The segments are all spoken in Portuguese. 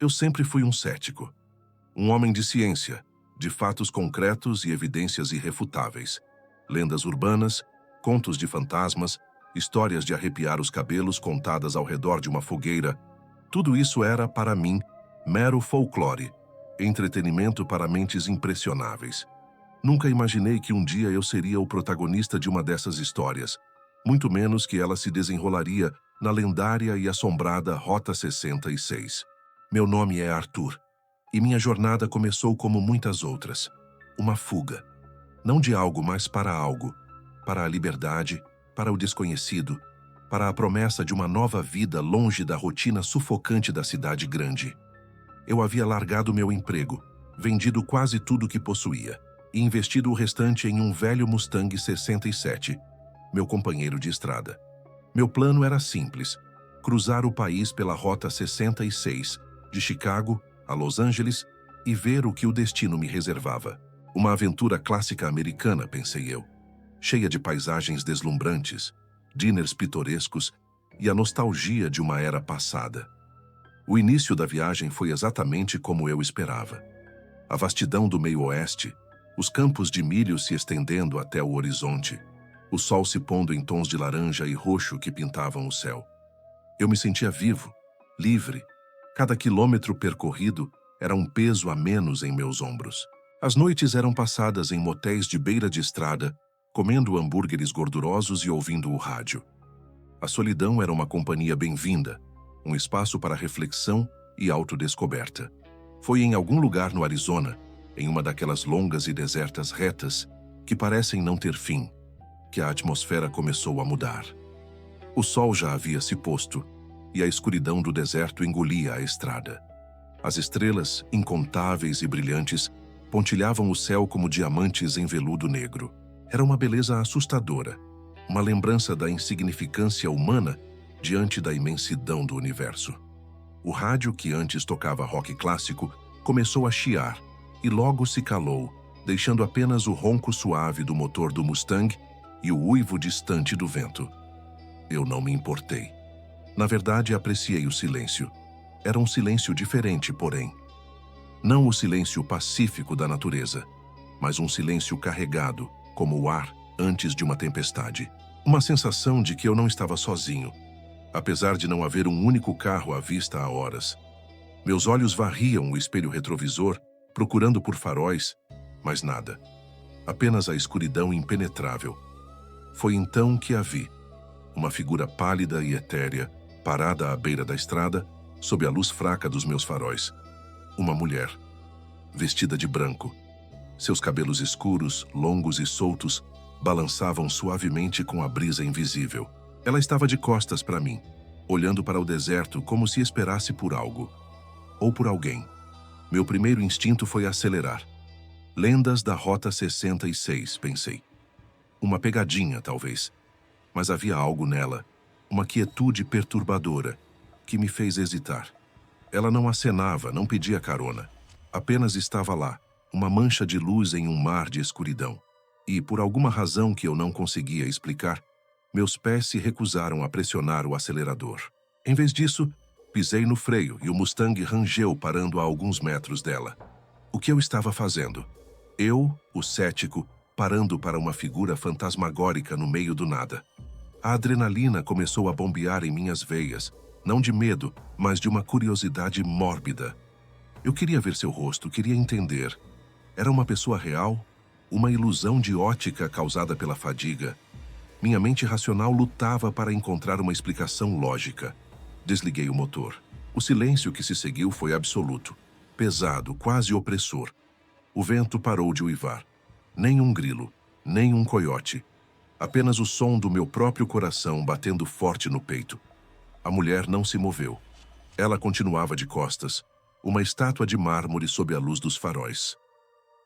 Eu sempre fui um cético. Um homem de ciência, de fatos concretos e evidências irrefutáveis. Lendas urbanas, contos de fantasmas, histórias de arrepiar os cabelos contadas ao redor de uma fogueira. Tudo isso era, para mim, mero folclore, entretenimento para mentes impressionáveis. Nunca imaginei que um dia eu seria o protagonista de uma dessas histórias, muito menos que ela se desenrolaria na lendária e assombrada Rota 66. Meu nome é Arthur, e minha jornada começou como muitas outras. Uma fuga. Não de algo, mas para algo. Para a liberdade, para o desconhecido, para a promessa de uma nova vida longe da rotina sufocante da cidade grande. Eu havia largado meu emprego, vendido quase tudo que possuía, e investido o restante em um velho Mustang 67, meu companheiro de estrada. Meu plano era simples: cruzar o país pela Rota 66, de Chicago a Los Angeles, e ver o que o destino me reservava. Uma aventura clássica americana, pensei eu, cheia de paisagens deslumbrantes, diners pitorescos e a nostalgia de uma era passada. O início da viagem foi exatamente como eu esperava. A vastidão do meio-oeste, os campos de milho se estendendo até o horizonte, o sol se pondo em tons de laranja e roxo que pintavam o céu. Eu me sentia vivo, livre. Cada quilômetro percorrido era um peso a menos em meus ombros. As noites eram passadas em motéis de beira de estrada, comendo hambúrgueres gordurosos e ouvindo o rádio. A solidão era uma companhia bem-vinda, um espaço para reflexão e autodescoberta. Foi em algum lugar no Arizona, em uma daquelas longas e desertas retas que parecem não ter fim, que a atmosfera começou a mudar. O sol já havia se posto e a escuridão do deserto engolia a estrada. As estrelas, incontáveis e brilhantes, pontilhavam o céu como diamantes em veludo negro. Era uma beleza assustadora, uma lembrança da insignificância humana diante da imensidão do universo. O rádio, que antes tocava rock clássico, começou a chiar e logo se calou, deixando apenas o ronco suave do motor do Mustang e o uivo distante do vento. Eu não me importei. Na verdade, apreciei o silêncio. Era um silêncio diferente, porém. Não o silêncio pacífico da natureza, mas um silêncio carregado, como o ar antes de uma tempestade. Uma sensação de que eu não estava sozinho, apesar de não haver um único carro à vista há horas. Meus olhos varriam o espelho retrovisor, procurando por faróis, mas nada. Apenas a escuridão impenetrável. Foi então que a vi. Uma figura pálida e etérea, parada à beira da estrada, sob a luz fraca dos meus faróis. Uma mulher, vestida de branco. Seus cabelos escuros, longos e soltos, balançavam suavemente com a brisa invisível. Ela estava de costas para mim, olhando para o deserto como se esperasse por algo. Ou por alguém. Meu primeiro instinto foi acelerar. Lendas da Rota 66, pensei. Uma pegadinha, talvez. Mas havia algo nela, uma quietude perturbadora, que me fez hesitar. Ela não acenava, não pedia carona. Apenas estava lá, uma mancha de luz em um mar de escuridão. E, por alguma razão que eu não conseguia explicar, meus pés se recusaram a pressionar o acelerador. Em vez disso, pisei no freio e o Mustang rangeu parando a alguns metros dela. O que eu estava fazendo? Eu, o cético, parando para uma figura fantasmagórica no meio do nada. A adrenalina começou a bombear em minhas veias, não de medo, mas de uma curiosidade mórbida. Eu queria ver seu rosto, queria entender. Era uma pessoa real? Uma ilusão de ótica causada pela fadiga? Minha mente racional lutava para encontrar uma explicação lógica. Desliguei o motor. O silêncio que se seguiu foi absoluto, pesado, quase opressor. O vento parou de uivar. Nem um grilo, nem um coiote. Apenas o som do meu próprio coração batendo forte no peito. A mulher não se moveu. Ela continuava de costas, uma estátua de mármore sob a luz dos faróis.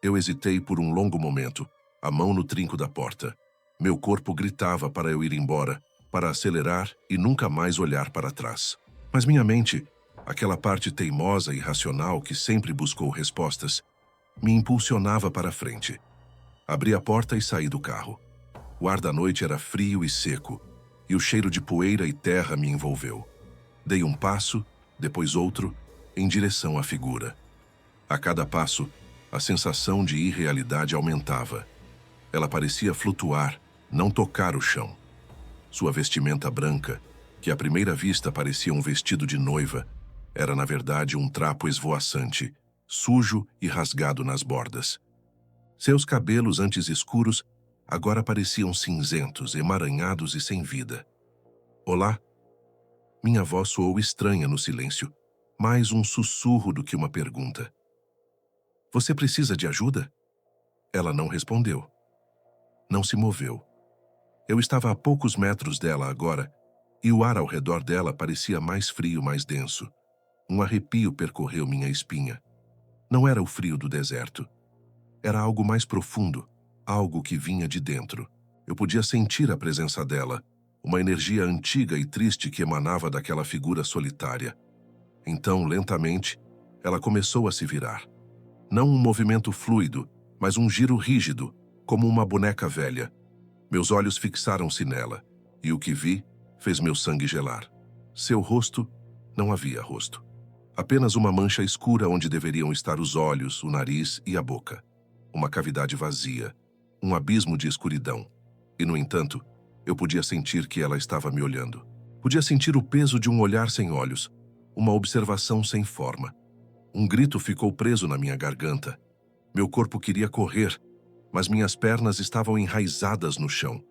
Eu hesitei por um longo momento, a mão no trinco da porta. Meu corpo gritava para eu ir embora, para acelerar e nunca mais olhar para trás. Mas minha mente, aquela parte teimosa e racional que sempre buscou respostas, me impulsionava para a frente. Abri a porta e saí do carro. O ar da noite era frio e seco, e o cheiro de poeira e terra me envolveu. Dei um passo, depois outro, em direção à figura. A cada passo, a sensação de irrealidade aumentava. Ela parecia flutuar, não tocar o chão. Sua vestimenta branca, que à primeira vista parecia um vestido de noiva, era na verdade um trapo esvoaçante, sujo e rasgado nas bordas. Seus cabelos, antes escuros, agora pareciam cinzentos, emaranhados e sem vida. Olá? Minha voz soou estranha no silêncio, mais um sussurro do que uma pergunta. Você precisa de ajuda? Ela não respondeu. Não se moveu. Eu estava a poucos metros dela agora, e o ar ao redor dela parecia mais frio, mais denso. Um arrepio percorreu minha espinha. Não era o frio do deserto. Era algo mais profundo, algo que vinha de dentro. Eu podia sentir a presença dela, uma energia antiga e triste que emanava daquela figura solitária. Então, lentamente, ela começou a se virar. Não um movimento fluido, mas um giro rígido, como uma boneca velha. Meus olhos fixaram-se nela, e o que vi fez meu sangue gelar. Seu rosto, não havia rosto. Apenas uma mancha escura onde deveriam estar os olhos, o nariz e a boca. Uma cavidade vazia, um abismo de escuridão. E, no entanto, eu podia sentir que ela estava me olhando. Podia sentir o peso de um olhar sem olhos, uma observação sem forma. Um grito ficou preso na minha garganta. Meu corpo queria correr, mas minhas pernas estavam enraizadas no chão.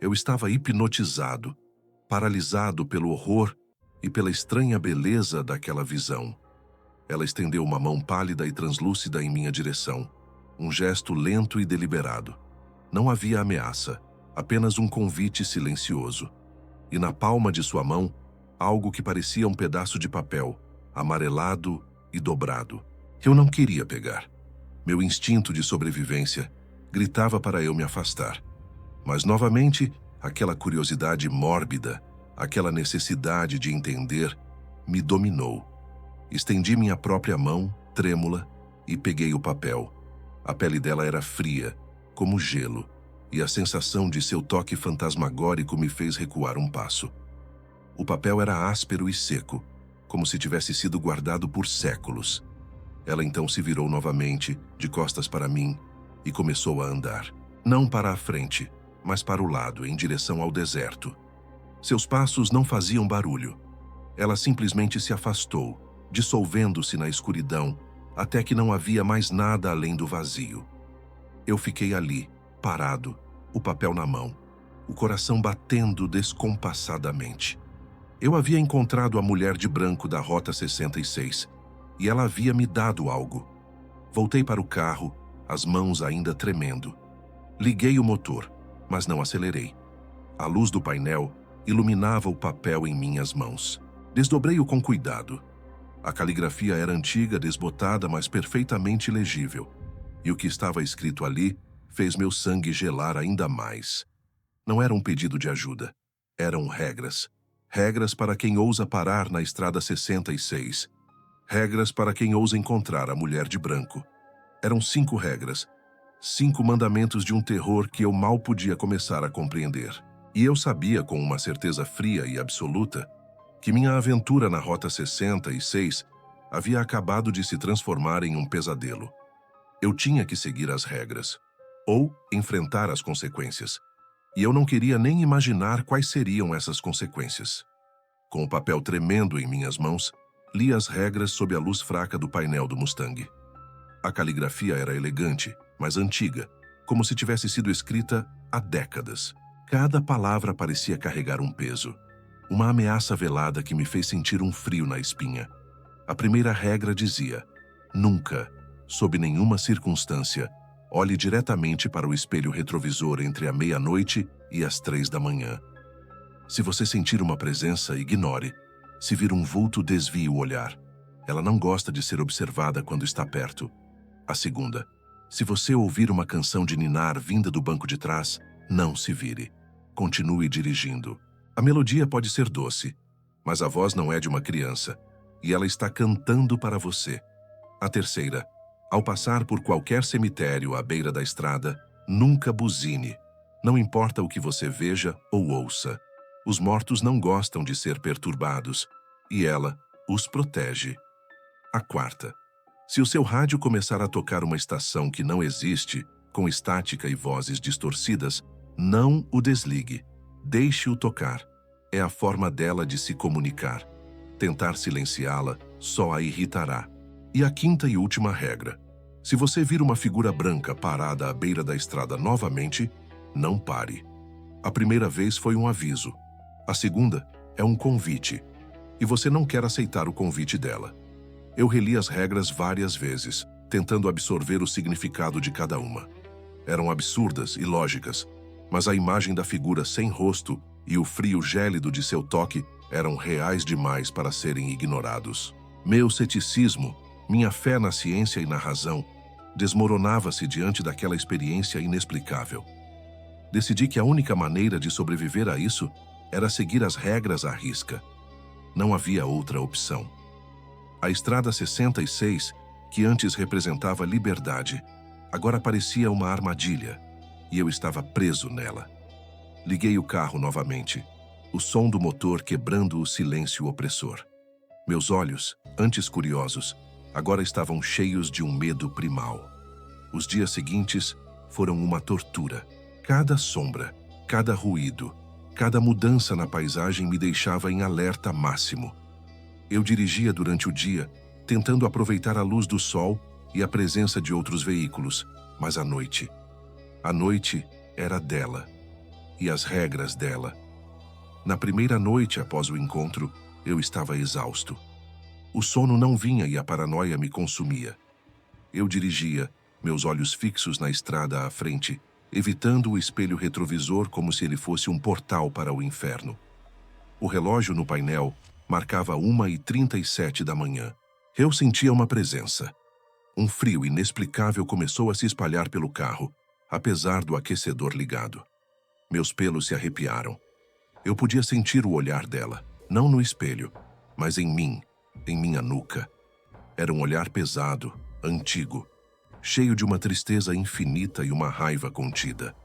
Eu estava hipnotizado, paralisado pelo horror e pela estranha beleza daquela visão. Ela estendeu uma mão pálida e translúcida em minha direção, um gesto lento e deliberado. Não havia ameaça, apenas um convite silencioso. E na palma de sua mão, algo que parecia um pedaço de papel, amarelado e dobrado. Eu não queria pegar. Meu instinto de sobrevivência gritava para eu me afastar. Mas, novamente, aquela curiosidade mórbida, aquela necessidade de entender, me dominou. Estendi minha própria mão, trêmula, e peguei o papel. A pele dela era fria, como gelo, e a sensação de seu toque fantasmagórico me fez recuar um passo. O papel era áspero e seco, como se tivesse sido guardado por séculos. Ela então se virou novamente, de costas para mim, e começou a andar. Não para a frente, mas para o lado, em direção ao deserto. Seus passos não faziam barulho. Ela simplesmente se afastou, dissolvendo-se na escuridão, até que não havia mais nada além do vazio. Eu fiquei ali, parado, o papel na mão, o coração batendo descompassadamente. Eu havia encontrado a mulher de branco da Rota 66, e ela havia me dado algo. Voltei para o carro, as mãos ainda tremendo. Liguei o motor, mas não acelerei. A luz do painel iluminava o papel em minhas mãos. Desdobrei-o com cuidado. A caligrafia era antiga, desbotada, mas perfeitamente legível. E o que estava escrito ali fez meu sangue gelar ainda mais. Não era um pedido de ajuda. Eram regras. Regras para quem ousa parar na Estrada 66. Regras para quem ousa encontrar a mulher de branco. Eram 5 regras. 5 mandamentos de um terror que eu mal podia começar a compreender. E eu sabia com uma certeza fria e absoluta que minha aventura na Rota 66 havia acabado de se transformar em um pesadelo. Eu tinha que seguir as regras, ou enfrentar as consequências. E eu não queria nem imaginar quais seriam essas consequências. Com o papel tremendo em minhas mãos, li as regras sob a luz fraca do painel do Mustang. A caligrafia era elegante, mas antiga, como se tivesse sido escrita há décadas. Cada palavra parecia carregar um peso, uma ameaça velada que me fez sentir um frio na espinha. A primeira regra dizia: nunca, sob nenhuma circunstância, olhe diretamente para o espelho retrovisor entre a meia-noite e as 3 da manhã. Se você sentir uma presença, ignore. Se vir um vulto, desvie o olhar. Ela não gosta de ser observada quando está perto. A segunda: se você ouvir uma canção de ninar vinda do banco de trás, não se vire. Continue dirigindo. A melodia pode ser doce, mas a voz não é de uma criança, e ela está cantando para você. A terceira: ao passar por qualquer cemitério à beira da estrada, nunca buzine. Não importa o que você veja ou ouça. Os mortos não gostam de ser perturbados, e ela os protege. A quarta: se o seu rádio começar a tocar uma estação que não existe, com estática e vozes distorcidas, não o desligue. Deixe-o tocar. É a forma dela de se comunicar. Tentar silenciá-la só a irritará. E a quinta e última regra: se você vir uma figura branca parada à beira da estrada novamente, não pare. A primeira vez foi um aviso. A segunda é um convite. E você não quer aceitar o convite dela. Eu reli as regras várias vezes, tentando absorver o significado de cada uma. Eram absurdas e lógicas, mas a imagem da figura sem rosto e o frio gélido de seu toque eram reais demais para serem ignorados. Meu ceticismo, minha fé na ciência e na razão, desmoronava-se diante daquela experiência inexplicável. Decidi que a única maneira de sobreviver a isso era seguir as regras à risca. Não havia outra opção. A Estrada 66, que antes representava liberdade, agora parecia uma armadilha, e eu estava preso nela. Liguei o carro novamente, o som do motor quebrando o silêncio opressor. Meus olhos, antes curiosos, agora estavam cheios de um medo primal. Os dias seguintes foram uma tortura. Cada sombra, cada ruído, cada mudança na paisagem me deixava em alerta máximo. Eu dirigia durante o dia, tentando aproveitar a luz do sol e a presença de outros veículos, mas à noite. A noite era dela, e as regras dela. Na primeira noite após o encontro, eu estava exausto. O sono não vinha e a paranoia me consumia. Eu dirigia, meus olhos fixos na estrada à frente, evitando o espelho retrovisor como se ele fosse um portal para o inferno. O relógio no painel marcava 1h37 da manhã. Eu sentia uma presença. Um frio inexplicável começou a se espalhar pelo carro, apesar do aquecedor ligado. Meus pelos se arrepiaram. Eu podia sentir o olhar dela, não no espelho, mas em mim, em minha nuca. Era um olhar pesado, antigo, cheio de uma tristeza infinita e uma raiva contida.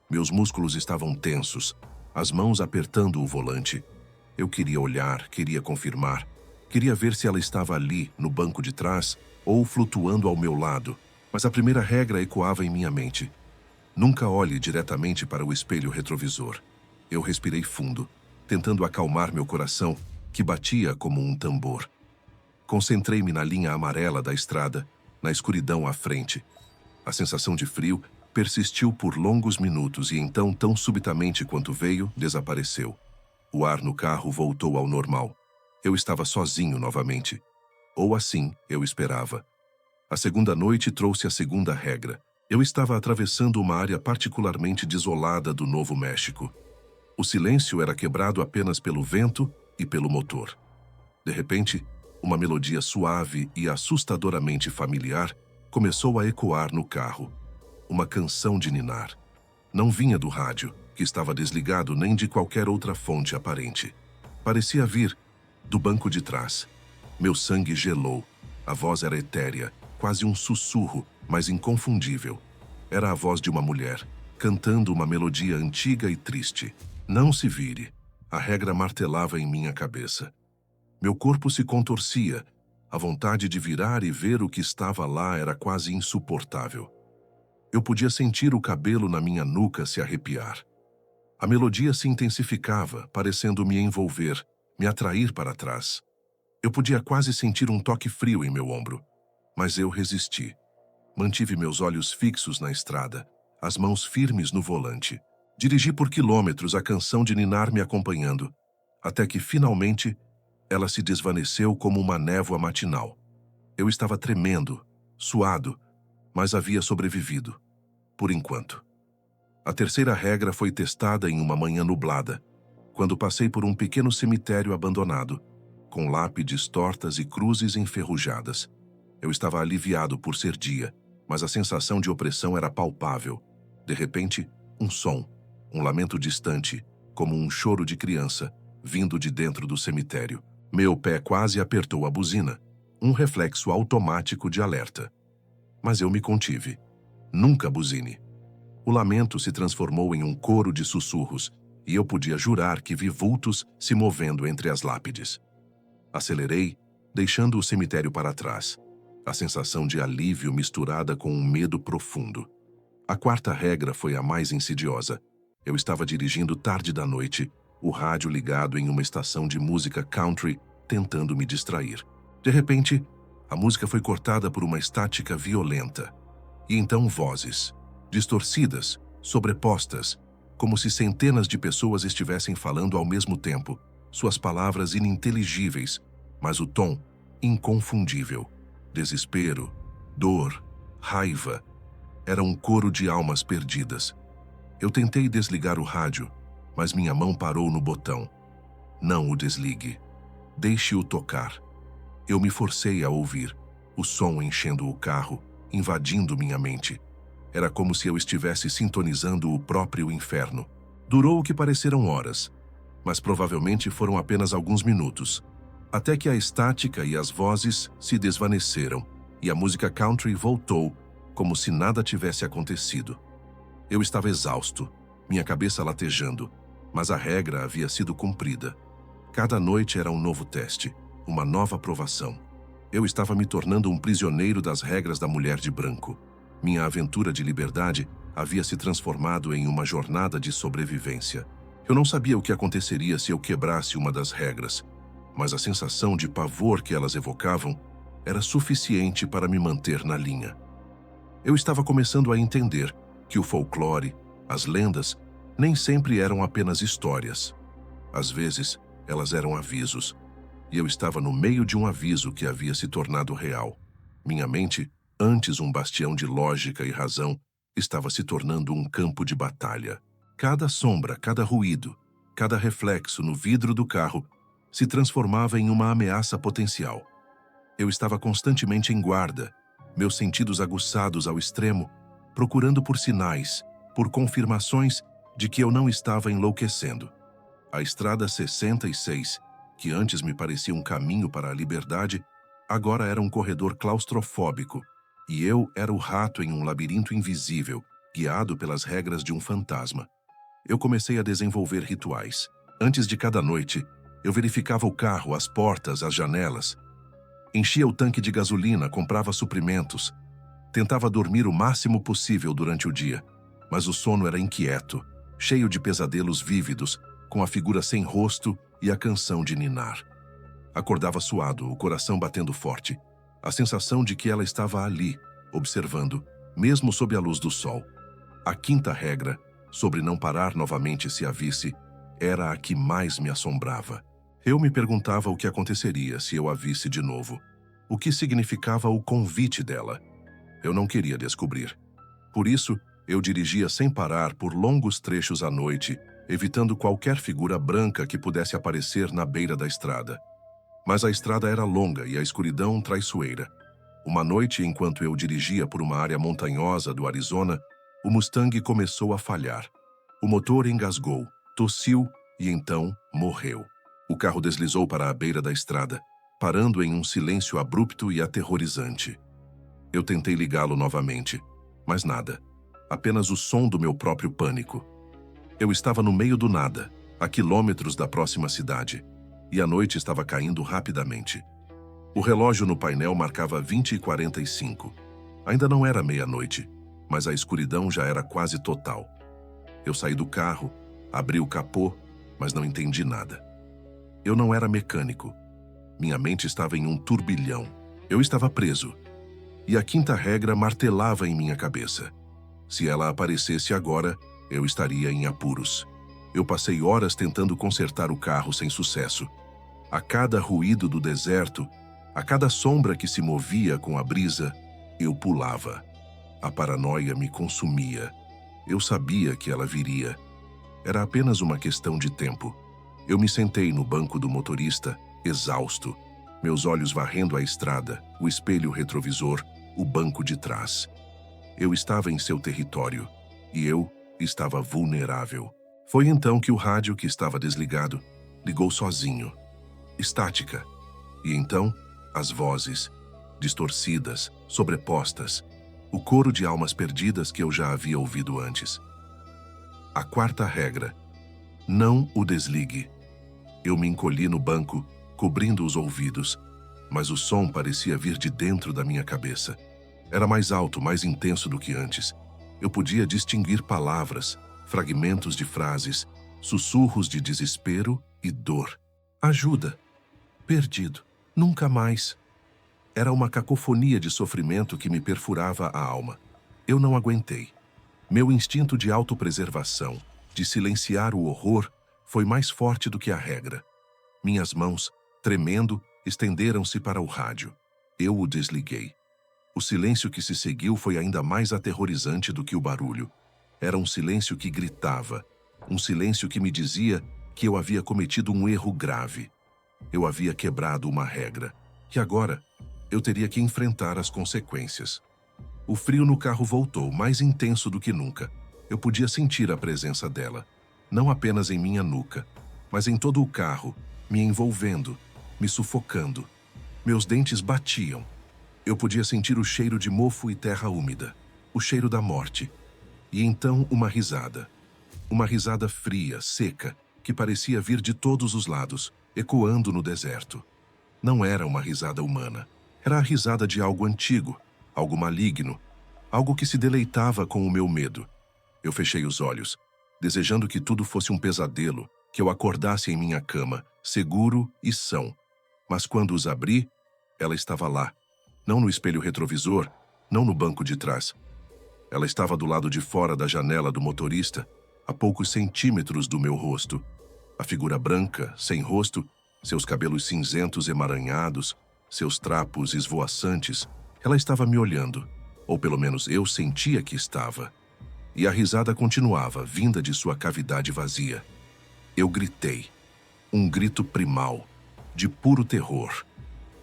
Meus músculos estavam tensos, as mãos apertando o volante. Eu queria olhar, queria confirmar, queria ver se ela estava ali, no banco de trás, ou flutuando ao meu lado, mas a primeira regra ecoava em minha mente. Nunca olhe diretamente para o espelho retrovisor. Eu respirei fundo, tentando acalmar meu coração, que batia como um tambor. Concentrei-me na linha amarela da estrada, na escuridão à frente. A sensação de frio persistiu por longos minutos e então, tão subitamente quanto veio, desapareceu. O ar no carro voltou ao normal. Eu estava sozinho novamente. Ou assim eu esperava. A segunda noite trouxe a segunda regra. Eu estava atravessando uma área particularmente desolada do Novo México. O silêncio era quebrado apenas pelo vento e pelo motor. De repente, uma melodia suave e assustadoramente familiar começou a ecoar no carro. Uma canção de ninar. Não vinha do rádio, que estava desligado, nem de qualquer outra fonte aparente. Parecia vir do banco de trás. Meu sangue gelou. A voz era etérea, quase um sussurro, mas inconfundível. Era a voz de uma mulher, cantando uma melodia antiga e triste. Não se vire. A regra martelava em minha cabeça. Meu corpo se contorcia. A vontade de virar e ver o que estava lá era quase insuportável. Eu podia sentir o cabelo na minha nuca se arrepiar. A melodia se intensificava, parecendo me envolver, me atrair para trás. Eu podia quase sentir um toque frio em meu ombro. Mas eu resisti. Mantive meus olhos fixos na estrada, as mãos firmes no volante. Dirigi por quilômetros a canção de ninar me acompanhando, até que, finalmente, ela se desvaneceu como uma névoa matinal. Eu estava tremendo, suado, mas havia sobrevivido, por enquanto. A terceira regra foi testada em uma manhã nublada, quando passei por um pequeno cemitério abandonado, com lápides tortas e cruzes enferrujadas. Eu estava aliviado por ser dia, mas a sensação de opressão era palpável. De repente, um som, um lamento distante, como um choro de criança, vindo de dentro do cemitério. Meu pé quase apertou a buzina, um reflexo automático de alerta. Mas eu me contive. Nunca buzine. O lamento se transformou em um coro de sussurros, e eu podia jurar que vi vultos se movendo entre as lápides. Acelerei, deixando o cemitério para trás. A sensação de alívio misturada com um medo profundo. A quarta regra foi a mais insidiosa. Eu estava dirigindo tarde da noite, o rádio ligado em uma estação de música country, tentando me distrair. De repente, a música foi cortada por uma estática violenta. E então vozes, distorcidas, sobrepostas, como se centenas de pessoas estivessem falando ao mesmo tempo, suas palavras ininteligíveis, mas o tom inconfundível. Desespero, dor, raiva. Era um coro de almas perdidas. Eu tentei desligar o rádio, mas minha mão parou no botão. Não o desligue. Deixe-o tocar. Eu me forcei a ouvir, o som enchendo o carro, invadindo minha mente. Era como se eu estivesse sintonizando o próprio inferno. Durou o que pareceram horas, mas provavelmente foram apenas alguns minutos, até que a estática e as vozes se desvaneceram e a música country voltou como se nada tivesse acontecido. Eu estava exausto, minha cabeça latejando, mas a regra havia sido cumprida. Cada noite era um novo teste, uma nova provação. Eu estava me tornando um prisioneiro das regras da mulher de branco. Minha aventura de liberdade havia se transformado em uma jornada de sobrevivência. Eu não sabia o que aconteceria se eu quebrasse uma das regras, mas a sensação de pavor que elas evocavam era suficiente para me manter na linha. Eu estava começando a entender que o folclore, as lendas, nem sempre eram apenas histórias. Às vezes, elas eram avisos, e eu estava no meio de um aviso que havia se tornado real. Minha mente, antes um bastião de lógica e razão, estava se tornando um campo de batalha. Cada sombra, cada ruído, cada reflexo no vidro do carro se transformava em uma ameaça potencial. Eu estava constantemente em guarda, meus sentidos aguçados ao extremo, procurando por sinais, por confirmações de que eu não estava enlouquecendo. A estrada 66, que antes me parecia um caminho para a liberdade, agora era um corredor claustrofóbico, e eu era o rato em um labirinto invisível, guiado pelas regras de um fantasma. Eu comecei a desenvolver rituais. Antes de cada noite, eu verificava o carro, as portas, as janelas. Enchia o tanque de gasolina, comprava suprimentos. Tentava dormir o máximo possível durante o dia, mas o sono era inquieto, cheio de pesadelos vívidos, com a figura sem rosto e a canção de ninar. Acordava suado, o coração batendo forte, a sensação de que ela estava ali, observando, mesmo sob a luz do sol. A quinta regra, sobre não parar novamente se a visse, era a que mais me assombrava. Eu me perguntava o que aconteceria se eu a visse de novo. O que significava o convite dela? Eu não queria descobrir. Por isso, eu dirigia sem parar por longos trechos à noite, evitando qualquer figura branca que pudesse aparecer na beira da estrada. Mas a estrada era longa e a escuridão traiçoeira. Uma noite, enquanto eu dirigia por uma área montanhosa do Arizona, o Mustang começou a falhar. O motor engasgou, tossiu e então morreu. O carro deslizou para a beira da estrada, parando em um silêncio abrupto e aterrorizante. Eu tentei ligá-lo novamente, mas nada. Apenas o som do meu próprio pânico. Eu estava no meio do nada, a quilômetros da próxima cidade, e a noite estava caindo rapidamente. O relógio no painel marcava 20h45. Ainda não era meia-noite, mas a escuridão já era quase total. Eu saí do carro, abri o capô, mas não entendi nada. Eu não era mecânico. Minha mente estava em um turbilhão. Eu estava preso. E a quinta regra martelava em minha cabeça. Se ela aparecesse agora, eu estaria em apuros. Eu passei horas tentando consertar o carro sem sucesso. A cada ruído do deserto, a cada sombra que se movia com a brisa, eu pulava. A paranoia me consumia. Eu sabia que ela viria. Era apenas uma questão de tempo. Eu me sentei no banco do motorista, exausto, meus olhos varrendo a estrada, o espelho retrovisor, o banco de trás. Eu estava em seu território, e eu estava vulnerável. Foi então que o rádio, que estava desligado, ligou sozinho. Estática. E então, as vozes, distorcidas, sobrepostas, o coro de almas perdidas que eu já havia ouvido antes. A quarta regra: não o desligue. Eu me encolhi no banco, cobrindo os ouvidos, mas o som parecia vir de dentro da minha cabeça. Era mais alto, mais intenso do que antes. Eu podia distinguir palavras, fragmentos de frases, sussurros de desespero e dor. Ajuda. Perdido. Nunca mais. Era uma cacofonia de sofrimento que me perfurava a alma. Eu não aguentei. Meu instinto de autopreservação, de silenciar o horror, foi mais forte do que a regra. Minhas mãos, tremendo, estenderam-se para o rádio. Eu o desliguei. O silêncio que se seguiu foi ainda mais aterrorizante do que o barulho. Era um silêncio que gritava, um silêncio que me dizia que eu havia cometido um erro grave. Eu havia quebrado uma regra, e agora eu teria que enfrentar as consequências. O frio no carro voltou, mais intenso do que nunca. Eu podia sentir a presença dela, não apenas em minha nuca, mas em todo o carro, me envolvendo, me sufocando. Meus dentes batiam. Eu podia sentir o cheiro de mofo e terra úmida, o cheiro da morte. E então uma risada. Uma risada fria, seca, que parecia vir de todos os lados, ecoando no deserto. Não era uma risada humana. Era a risada de algo antigo, algo maligno, algo que se deleitava com o meu medo. Eu fechei os olhos, desejando que tudo fosse um pesadelo, que eu acordasse em minha cama, seguro e são. Mas quando os abri, ela estava lá. Não no espelho retrovisor, não no banco de trás. Ela estava do lado de fora da janela do motorista, a poucos centímetros do meu rosto. A figura branca, sem rosto, seus cabelos cinzentos emaranhados, seus trapos esvoaçantes. Ela estava me olhando, ou pelo menos eu sentia que estava. E a risada continuava, vinda de sua cavidade vazia. Eu gritei. Um grito primal, de puro terror.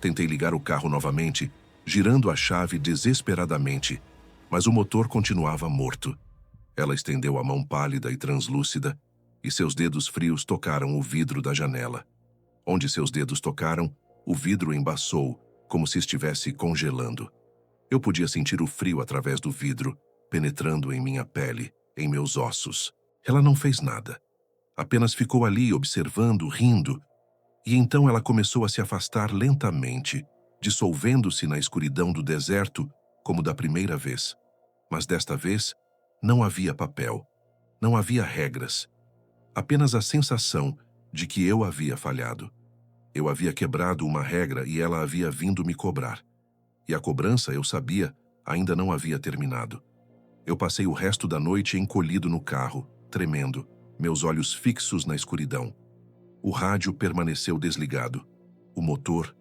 Tentei ligar o carro novamente, girando a chave desesperadamente, mas o motor continuava morto. Ela estendeu a mão pálida e translúcida, e seus dedos frios tocaram o vidro da janela. Onde seus dedos tocaram, o vidro embaçou, como se estivesse congelando. Eu podia sentir o frio através do vidro, penetrando em minha pele, em meus ossos. Ela não fez nada. Apenas ficou ali observando, rindo, e então ela começou a se afastar lentamente, dissolvendo-se na escuridão do deserto, como da primeira vez. Mas desta vez, não havia papel, não havia regras. Apenas a sensação de que eu havia falhado. Eu havia quebrado uma regra e ela havia vindo me cobrar. E a cobrança, eu sabia, ainda não havia terminado. Eu passei o resto da noite encolhido no carro, tremendo, meus olhos fixos na escuridão. O rádio permaneceu desligado. O motor,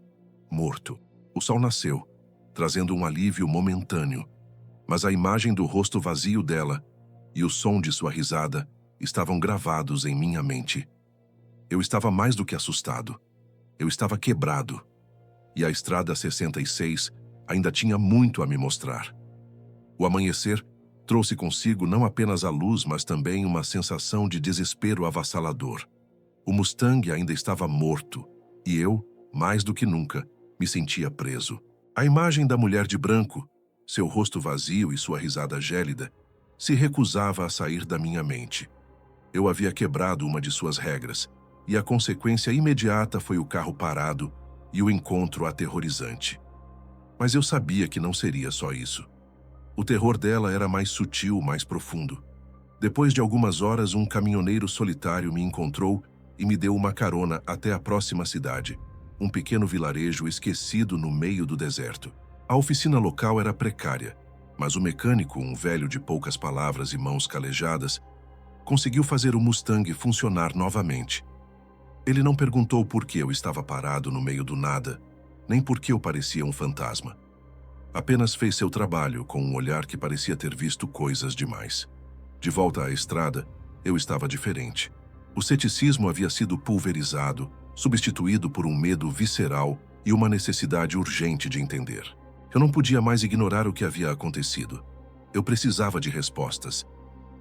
morto. O sol nasceu, trazendo um alívio momentâneo. Mas a imagem do rosto vazio dela e o som de sua risada estavam gravados em minha mente. Eu estava mais do que assustado. Eu estava quebrado. E a Estrada 66 ainda tinha muito a me mostrar. O amanhecer trouxe consigo não apenas a luz, mas também uma sensação de desespero avassalador. O Mustang ainda estava morto, e eu, mais do que nunca, me sentia preso. A imagem da mulher de branco, seu rosto vazio e sua risada gélida, se recusava a sair da minha mente. Eu havia quebrado uma de suas regras, e a consequência imediata foi o carro parado e o encontro aterrorizante. Mas eu sabia que não seria só isso. O terror dela era mais sutil, mais profundo. Depois de algumas horas, um caminhoneiro solitário me encontrou e me deu uma carona até a próxima cidade, um pequeno vilarejo esquecido no meio do deserto. A oficina local era precária, mas o mecânico, um velho de poucas palavras e mãos calejadas, conseguiu fazer o Mustang funcionar novamente. Ele não perguntou por que eu estava parado no meio do nada, nem por que eu parecia um fantasma. Apenas fez seu trabalho com um olhar que parecia ter visto coisas demais. De volta à estrada, eu estava diferente. O ceticismo havia sido pulverizado, substituído por um medo visceral e uma necessidade urgente de entender. Eu não podia mais ignorar o que havia acontecido. Eu precisava de respostas.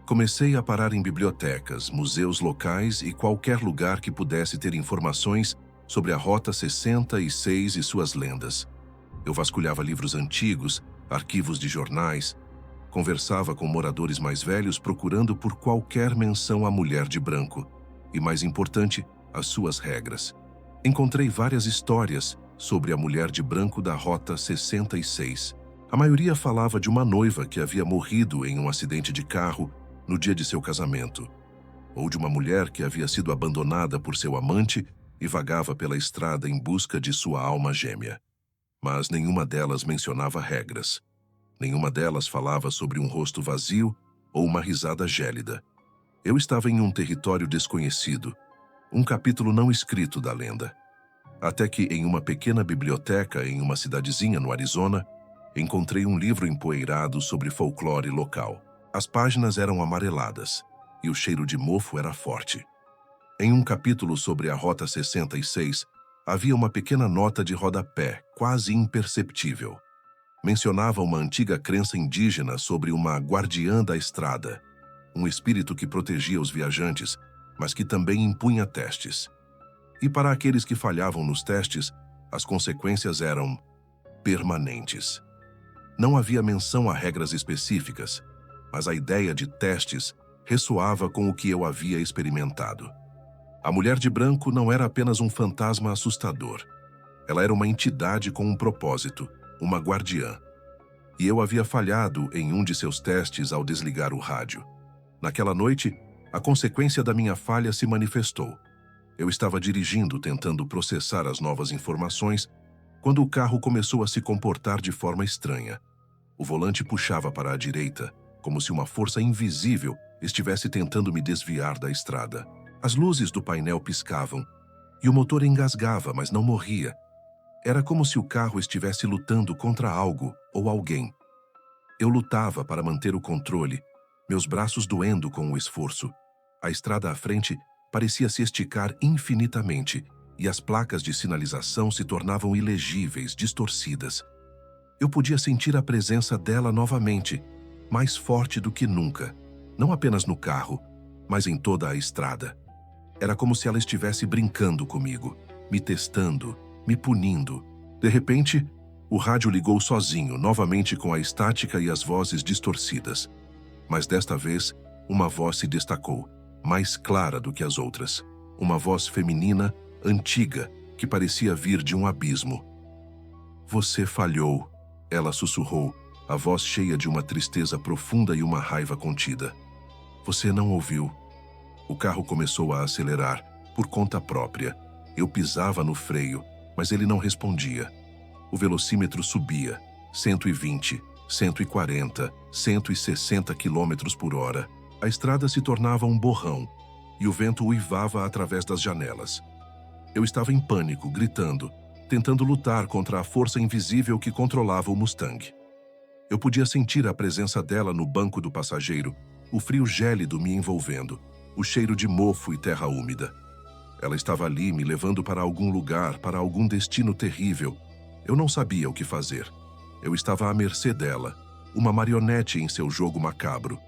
Comecei a parar em bibliotecas, museus locais e qualquer lugar que pudesse ter informações sobre a Rota 66 e suas lendas. Eu vasculhava livros antigos, arquivos de jornais, conversava com moradores mais velhos procurando por qualquer menção à mulher de branco e, mais importante, as suas regras. Encontrei várias histórias sobre a mulher de branco da Rota 66. A maioria falava de uma noiva que havia morrido em um acidente de carro no dia de seu casamento, ou de uma mulher que havia sido abandonada por seu amante e vagava pela estrada em busca de sua alma gêmea. Mas nenhuma delas mencionava regras. Nenhuma delas falava sobre um rosto vazio ou uma risada gélida. Eu estava em um território desconhecido, um capítulo não escrito da lenda. Até que, em uma pequena biblioteca em uma cidadezinha no Arizona, encontrei um livro empoeirado sobre folclore local. As páginas eram amareladas e o cheiro de mofo era forte. Em um capítulo sobre a Rota 66, havia uma pequena nota de rodapé, quase imperceptível. Mencionava uma antiga crença indígena sobre uma guardiã da estrada, um espírito que protegia os viajantes, mas que também impunha testes. E para aqueles que falhavam nos testes, as consequências eram permanentes. Não havia menção a regras específicas, mas a ideia de testes ressoava com o que eu havia experimentado. A mulher de branco não era apenas um fantasma assustador. Ela era uma entidade com um propósito, uma guardiã. E eu havia falhado em um de seus testes ao desligar o rádio. Naquela noite, a consequência da minha falha se manifestou. Eu estava dirigindo, tentando processar as novas informações, quando o carro começou a se comportar de forma estranha. O volante puxava para a direita, como se uma força invisível estivesse tentando me desviar da estrada. As luzes do painel piscavam, e o motor engasgava, mas não morria. Era como se o carro estivesse lutando contra algo ou alguém. Eu lutava para manter o controle, meus braços doendo com o esforço. A estrada à frente parecia se esticar infinitamente, e as placas de sinalização se tornavam ilegíveis, distorcidas. Eu podia sentir a presença dela novamente, mais forte do que nunca, não apenas no carro, mas em toda a estrada. Era como se ela estivesse brincando comigo, me testando, me punindo. De repente, o rádio ligou sozinho, novamente com a estática e as vozes distorcidas. Mas desta vez, uma voz se destacou, mais clara do que as outras. Uma voz feminina, antiga, que parecia vir de um abismo. "Você falhou", ela sussurrou, a voz cheia de uma tristeza profunda e uma raiva contida. "Você não ouviu." O carro começou a acelerar, por conta própria. Eu pisava no freio, mas ele não respondia. O velocímetro subia, 120, 140, 160 quilômetros por hora. A estrada se tornava um borrão, e o vento uivava através das janelas. Eu estava em pânico, gritando, tentando lutar contra a força invisível que controlava o Mustang. Eu podia sentir a presença dela no banco do passageiro, o frio gélido me envolvendo, o cheiro de mofo e terra úmida. Ela estava ali, me levando para algum lugar, para algum destino terrível. Eu não sabia o que fazer. Eu estava à mercê dela, uma marionete em seu jogo macabro.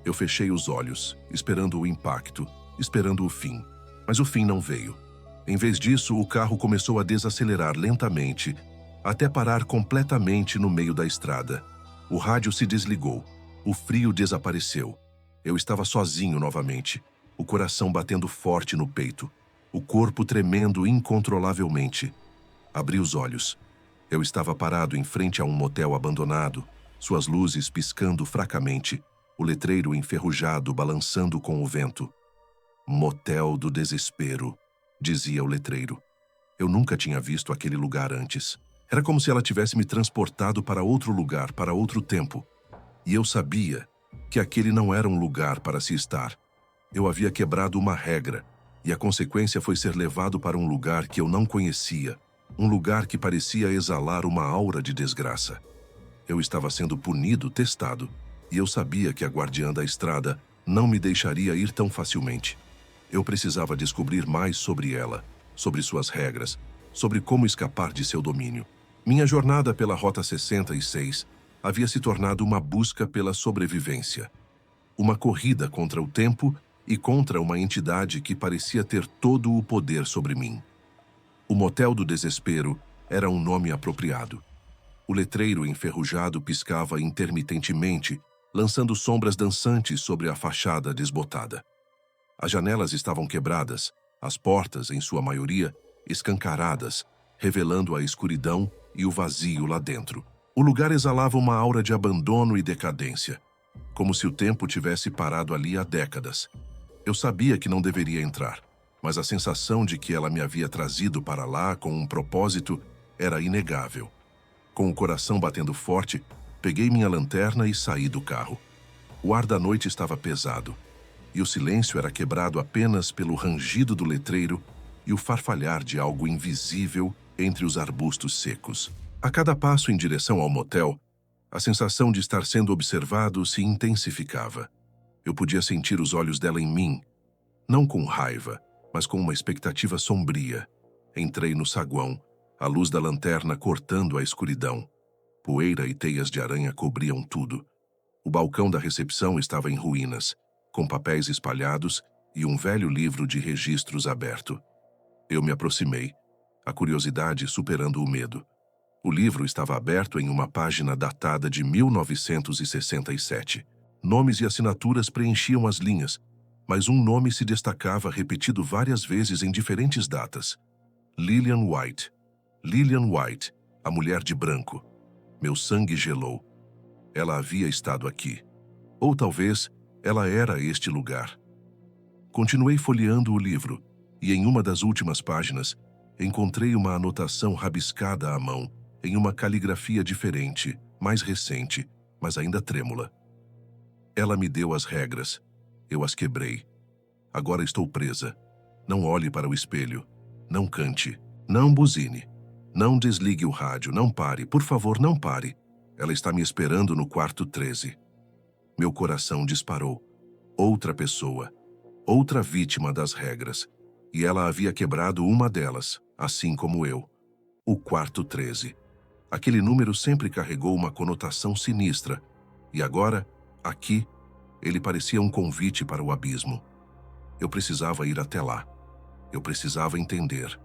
Eu fechei os olhos, esperando o impacto, esperando o fim. Mas o fim não veio. Em vez disso, o carro começou a desacelerar lentamente, até parar completamente no meio da estrada. O rádio se desligou. O frio desapareceu. Eu estava sozinho novamente, o coração batendo forte no peito, o corpo tremendo incontrolavelmente. Abri os olhos. Eu estava parado em frente a um motel abandonado, suas luzes piscando fracamente, o letreiro enferrujado balançando com o vento. "Motel do Desespero", dizia o letreiro. Eu nunca tinha visto aquele lugar antes. Era como se ela tivesse me transportado para outro lugar, para outro tempo. E eu sabia que aquele não era um lugar para se estar. Eu havia quebrado uma regra, e a consequência foi ser levado para um lugar que eu não conhecia, um lugar que parecia exalar uma aura de desgraça. Eu estava sendo punido, testado, e eu sabia que a guardiã da estrada não me deixaria ir tão facilmente. Eu precisava descobrir mais sobre ela, sobre suas regras, sobre como escapar de seu domínio. Minha jornada pela Rota 66 havia se tornado uma busca pela sobrevivência. Uma corrida contra o tempo e contra uma entidade que parecia ter todo o poder sobre mim. O Motel do Desespero era um nome apropriado. O letreiro enferrujado piscava intermitentemente, lançando sombras dançantes sobre a fachada desbotada. As janelas estavam quebradas, as portas, em sua maioria, escancaradas, revelando a escuridão e o vazio lá dentro. O lugar exalava uma aura de abandono e decadência, como se o tempo tivesse parado ali há décadas. Eu sabia que não deveria entrar, mas a sensação de que ela me havia trazido para lá com um propósito era inegável. Com o coração batendo forte, peguei minha lanterna e saí do carro. O ar da noite estava pesado, e o silêncio era quebrado apenas pelo rangido do letreiro e o farfalhar de algo invisível entre os arbustos secos. A cada passo em direção ao motel, a sensação de estar sendo observado se intensificava. Eu podia sentir os olhos dela em mim, não com raiva, mas com uma expectativa sombria. Entrei no saguão, a luz da lanterna cortando a escuridão. Poeira e teias de aranha cobriam tudo. O balcão da recepção estava em ruínas, com papéis espalhados e um velho livro de registros aberto. Eu me aproximei, a curiosidade superando o medo. O livro estava aberto em uma página datada de 1967. Nomes e assinaturas preenchiam as linhas, mas um nome se destacava repetido várias vezes em diferentes datas. Lillian White. Lillian White, a mulher de branco. Meu sangue gelou. Ela havia estado aqui. Ou talvez ela era este lugar. Continuei folheando o livro, e em uma das últimas páginas, encontrei uma anotação rabiscada à mão, em uma caligrafia diferente, mais recente, mas ainda trêmula. Ela me deu as regras. Eu as quebrei. Agora estou presa. Não olhe para o espelho. Não cante. Não buzine. Não desligue o rádio. Não pare. Por favor, não pare. Ela está me esperando no quarto 13. Meu coração disparou. Outra pessoa. Outra vítima das regras. E ela havia quebrado uma delas, assim como eu. O quarto 13. Aquele número sempre carregou uma conotação sinistra. E agora, aqui, ele parecia um convite para o abismo. Eu precisava ir até lá. Eu precisava entender.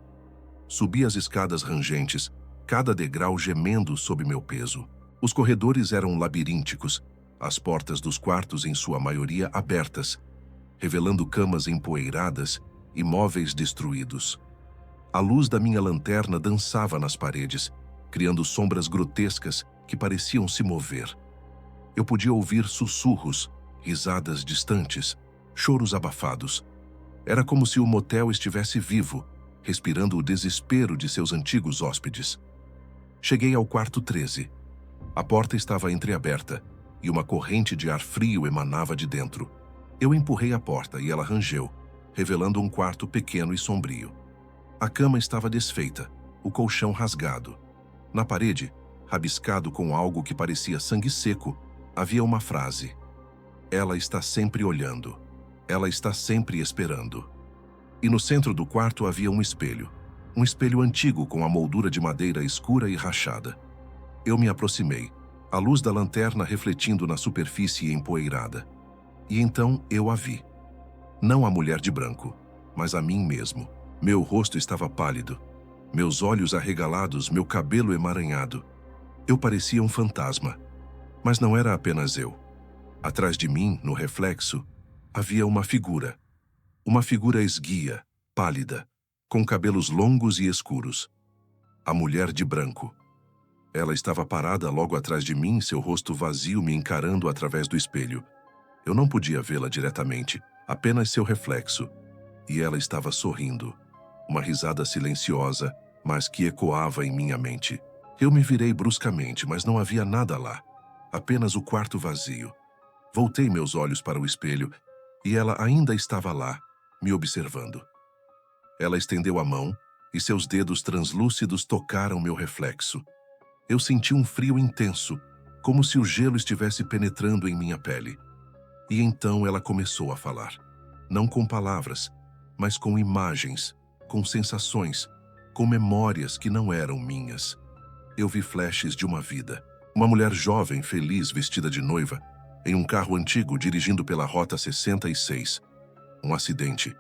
Subi as escadas rangentes, cada degrau gemendo sob meu peso. Os corredores eram labirínticos, as portas dos quartos em sua maioria abertas, revelando camas empoeiradas e móveis destruídos. A luz da minha lanterna dançava nas paredes, criando sombras grotescas que pareciam se mover. Eu podia ouvir sussurros, risadas distantes, choros abafados. Era como se o motel estivesse vivo, respirando o desespero de seus antigos hóspedes. Cheguei ao quarto 13. A porta estava entreaberta e uma corrente de ar frio emanava de dentro. Eu empurrei a porta e ela rangeu, revelando um quarto pequeno e sombrio. A cama estava desfeita, o colchão rasgado. Na parede, rabiscado com algo que parecia sangue seco, havia uma frase. Ela está sempre olhando. Ela está sempre esperando. E no centro do quarto havia um espelho antigo com a moldura de madeira escura e rachada. Eu me aproximei, a luz da lanterna refletindo na superfície empoeirada. E então eu a vi. Não a mulher de branco, mas a mim mesmo. Meu rosto estava pálido, meus olhos arregalados, meu cabelo emaranhado. Eu parecia um fantasma, mas não era apenas eu. Atrás de mim, no reflexo, havia uma figura esguia, pálida, com cabelos longos e escuros. A mulher de branco. Ela estava parada logo atrás de mim, seu rosto vazio me encarando através do espelho. Eu não podia vê-la diretamente, apenas seu reflexo. E ela estava sorrindo. Uma risada silenciosa, mas que ecoava em minha mente. Eu me virei bruscamente, mas não havia nada lá. Apenas o quarto vazio. Voltei meus olhos para o espelho e ela ainda estava lá, me observando. Ela estendeu a mão e seus dedos translúcidos tocaram meu reflexo. Eu senti um frio intenso, como se o gelo estivesse penetrando em minha pele. E então ela começou a falar. Não com palavras, mas com imagens, com sensações, com memórias que não eram minhas. Eu vi flashes de uma vida. Uma mulher jovem, feliz, vestida de noiva, em um carro antigo dirigindo pela Rota 66. Um acidente.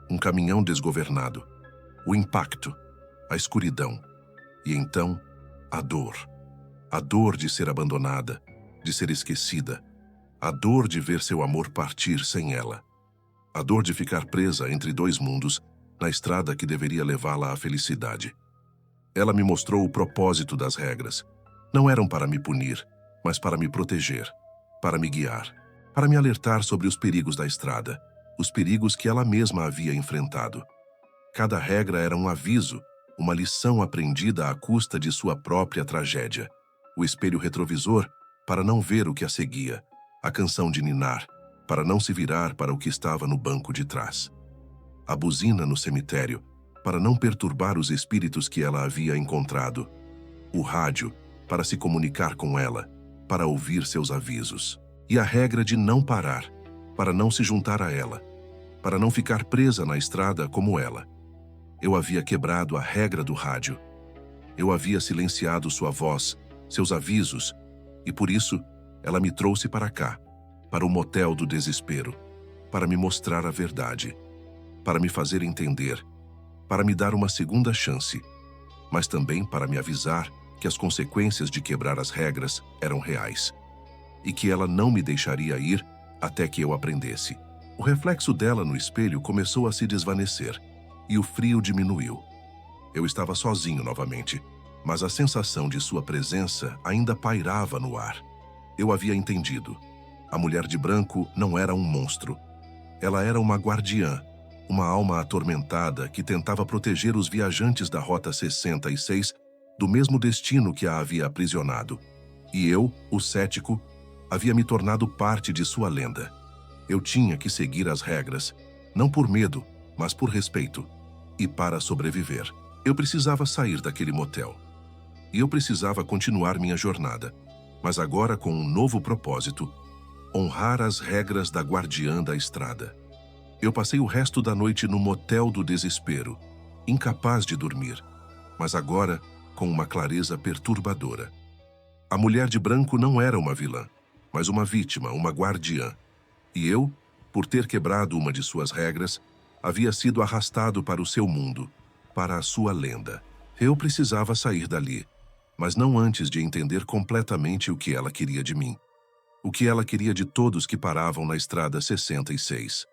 Um caminhão desgovernado. O impacto. A escuridão. E então, a dor. A dor de ser abandonada, de ser esquecida. A dor de ver seu amor partir sem ela. A dor de ficar presa entre dois mundos, na estrada que deveria levá-la à felicidade. Ela me mostrou o propósito das regras. Não eram para me punir, mas para me proteger, para me guiar, para me alertar sobre os perigos da estrada, os perigos que ela mesma havia enfrentado. Cada regra era um aviso, uma lição aprendida à custa de sua própria tragédia. O espelho retrovisor, para não ver o que a seguia. A canção de ninar, para não se virar para o que estava no banco de trás. A buzina no cemitério, para não perturbar os espíritos que ela havia encontrado. O rádio, para se comunicar com ela, para ouvir seus avisos. E a regra de não parar, para não se juntar a ela, para não ficar presa na estrada como ela. Eu havia quebrado a regra do rádio. Eu havia silenciado sua voz, seus avisos, e por isso ela me trouxe para cá, para o motel do desespero, para me mostrar a verdade, para me fazer entender, para me dar uma segunda chance, mas também para me avisar que as consequências de quebrar as regras eram reais, e que ela não me deixaria ir até que eu aprendesse. O reflexo dela no espelho começou a se desvanecer, e o frio diminuiu. Eu estava sozinho novamente, mas a sensação de sua presença ainda pairava no ar. Eu havia entendido. A mulher de branco não era um monstro. Ela era uma guardiã, uma alma atormentada que tentava proteger os viajantes da Rota 66 do mesmo destino que a havia aprisionado. E eu, o cético, havia me tornado parte de sua lenda. Eu tinha que seguir as regras, não por medo, mas por respeito. E para sobreviver, eu precisava sair daquele motel. E eu precisava continuar minha jornada, mas agora com um novo propósito: honrar as regras da guardiã da estrada. Eu passei o resto da noite no motel do desespero, incapaz de dormir, mas agora com uma clareza perturbadora. A mulher de branco não era uma vilã, mas uma vítima, uma guardiã. E eu, por ter quebrado uma de suas regras, havia sido arrastado para o seu mundo, para a sua lenda. Eu precisava sair dali, mas não antes de entender completamente o que ela queria de mim. O que ela queria de todos que paravam na estrada 66.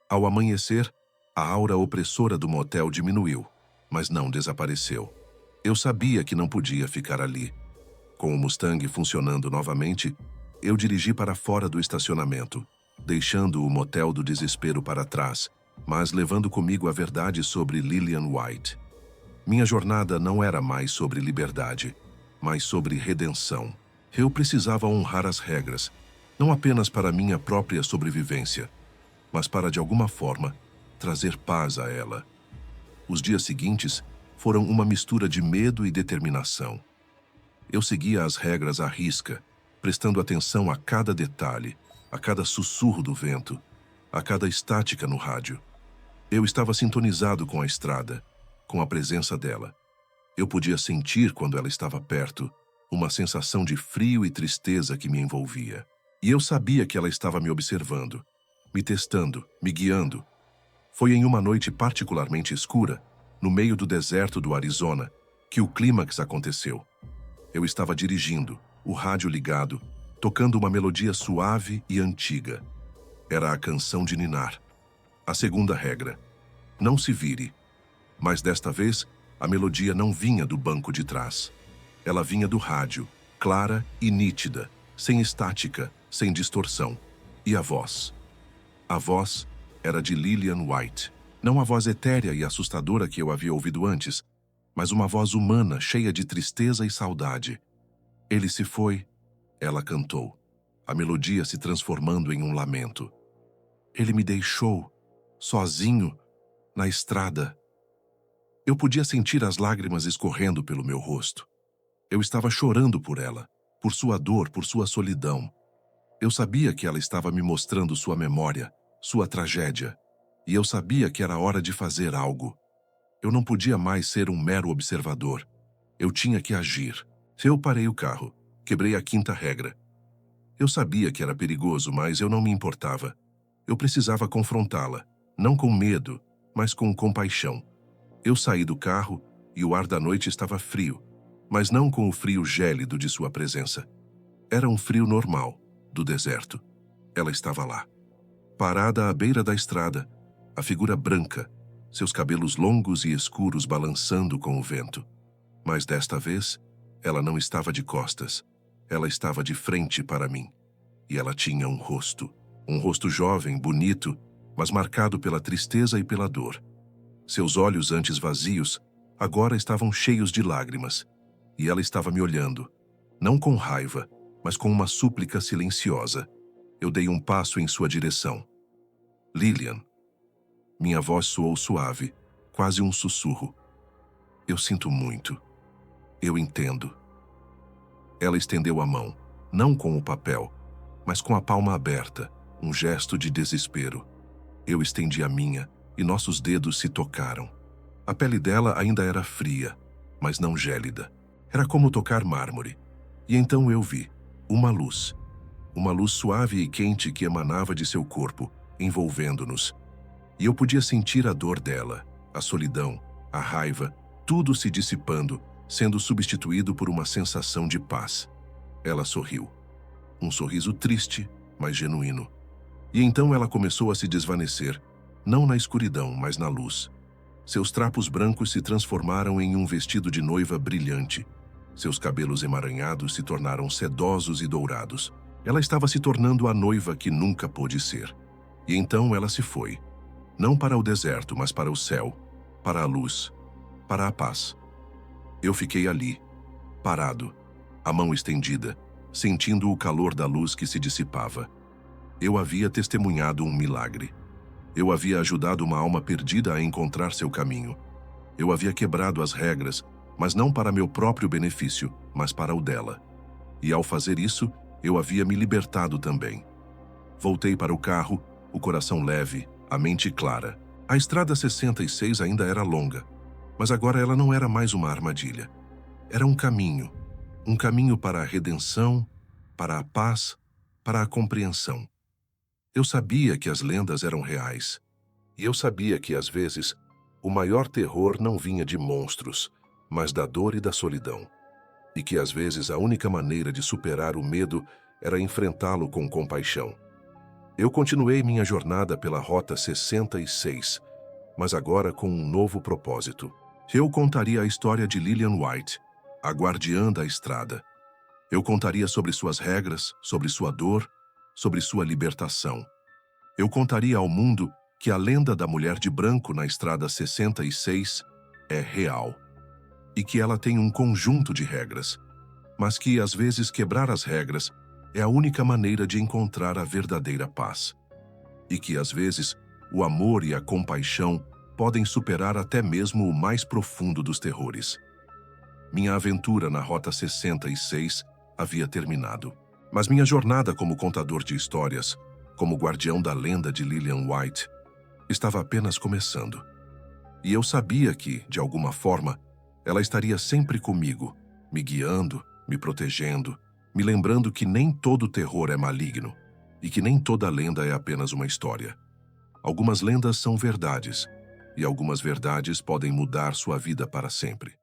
Ao amanhecer, a aura opressora do motel diminuiu, mas não desapareceu. Eu sabia que não podia ficar ali. Com o Mustang funcionando novamente, eu dirigi para fora do estacionamento, deixando o motel do desespero para trás, mas levando comigo a verdade sobre Lillian White. Minha jornada não era mais sobre liberdade, mas sobre redenção. Eu precisava honrar as regras, não apenas para minha própria sobrevivência, mas para, de alguma forma, trazer paz a ela. Os dias seguintes foram uma mistura de medo e determinação. Eu seguia as regras à risca, prestando atenção a cada detalhe, a cada sussurro do vento, a cada estática no rádio. Eu estava sintonizado com a estrada, com a presença dela. Eu podia sentir, quando ela estava perto, uma sensação de frio e tristeza que me envolvia. E eu sabia que ela estava me observando, me testando, me guiando. Foi em uma noite particularmente escura, no meio do deserto do Arizona, que o clímax aconteceu. Eu estava dirigindo, o rádio ligado, tocando uma melodia suave e antiga. Era a canção de ninar. A segunda regra: não se vire. Mas desta vez, a melodia não vinha do banco de trás. Ela vinha do rádio, clara e nítida, sem estática, sem distorção. E a voz? A voz era de Lillian White. Não a voz etérea e assustadora que eu havia ouvido antes, mas uma voz humana cheia de tristeza e saudade. Ele se foi, ela cantou, a melodia se transformando em um lamento. Ele me deixou, sozinho, na estrada. Eu podia sentir as lágrimas escorrendo pelo meu rosto. Eu estava chorando por ela, por sua dor, por sua solidão. Eu sabia que ela estava me mostrando sua memória, sua tragédia, e eu sabia que era hora de fazer algo. Eu não podia mais ser um mero observador. Eu tinha que agir. Eu parei o carro, quebrei a quinta regra. Eu sabia que era perigoso, mas eu não me importava. Eu precisava confrontá-la, não com medo, mas com compaixão. Eu saí do carro e o ar da noite estava frio, mas não com o frio gélido de sua presença. Era um frio normal, do deserto. Ela estava lá, parada à beira da estrada, a figura branca, seus cabelos longos e escuros balançando com o vento. Mas desta vez, ela não estava de costas. Ela estava de frente para mim. E ela tinha um rosto jovem, bonito, mas marcado pela tristeza e pela dor. Seus olhos, antes vazios, agora estavam cheios de lágrimas. E ela estava me olhando, não com raiva, mas com uma súplica silenciosa. Eu dei um passo em sua direção. Lilian. Minha voz soou suave, quase um sussurro. Eu sinto muito. Eu entendo. Ela estendeu a mão, não com o papel, mas com a palma aberta, um gesto de desespero. Eu estendi a minha e nossos dedos se tocaram. A pele dela ainda era fria, mas não gélida. Era como tocar mármore. E então eu vi uma luz suave e quente que emanava de seu corpo, envolvendo-nos. E eu podia sentir a dor dela, a solidão, a raiva, tudo se dissipando, sendo substituído por uma sensação de paz. Ela sorriu. Um sorriso triste, mas genuíno. E então ela começou a se desvanecer, não na escuridão, mas na luz. Seus trapos brancos se transformaram em um vestido de noiva brilhante. Seus cabelos emaranhados se tornaram sedosos e dourados. Ela estava se tornando a noiva que nunca pôde ser. E então ela se foi. Não para o deserto, mas para o céu, para a luz, para a paz. Eu fiquei ali, parado, a mão estendida, sentindo o calor da luz que se dissipava. Eu havia testemunhado um milagre. Eu havia ajudado uma alma perdida a encontrar seu caminho. Eu havia quebrado as regras, mas não para meu próprio benefício, mas para o dela. E ao fazer isso, eu havia me libertado também. Voltei para o carro, o coração leve, a mente clara. A estrada 66 ainda era longa, mas agora ela não era mais uma armadilha. Era um caminho para a redenção, para a paz, para a compreensão. Eu sabia que as lendas eram reais, e eu sabia que, às vezes, o maior terror não vinha de monstros, mas da dor e da solidão. E que, às vezes, a única maneira de superar o medo era enfrentá-lo com compaixão. Eu continuei minha jornada pela Rota 66, mas agora com um novo propósito. Eu contaria a história de Lilian White, a guardiã da estrada. Eu contaria sobre suas regras, sobre sua dor, sobre sua libertação. Eu contaria ao mundo que a lenda da mulher de branco na estrada 66 é real. E que ela tem um conjunto de regras, mas que, às vezes, quebrar as regras é a única maneira de encontrar a verdadeira paz. E que, às vezes, o amor e a compaixão podem superar até mesmo o mais profundo dos terrores. Minha aventura na Rota 66 havia terminado. Mas minha jornada como contador de histórias, como guardião da lenda de Lilian White, estava apenas começando. E eu sabia que, de alguma forma, ela estaria sempre comigo, me guiando, me protegendo, me lembrando que nem todo terror é maligno e que nem toda lenda é apenas uma história. Algumas lendas são verdades, e algumas verdades podem mudar sua vida para sempre.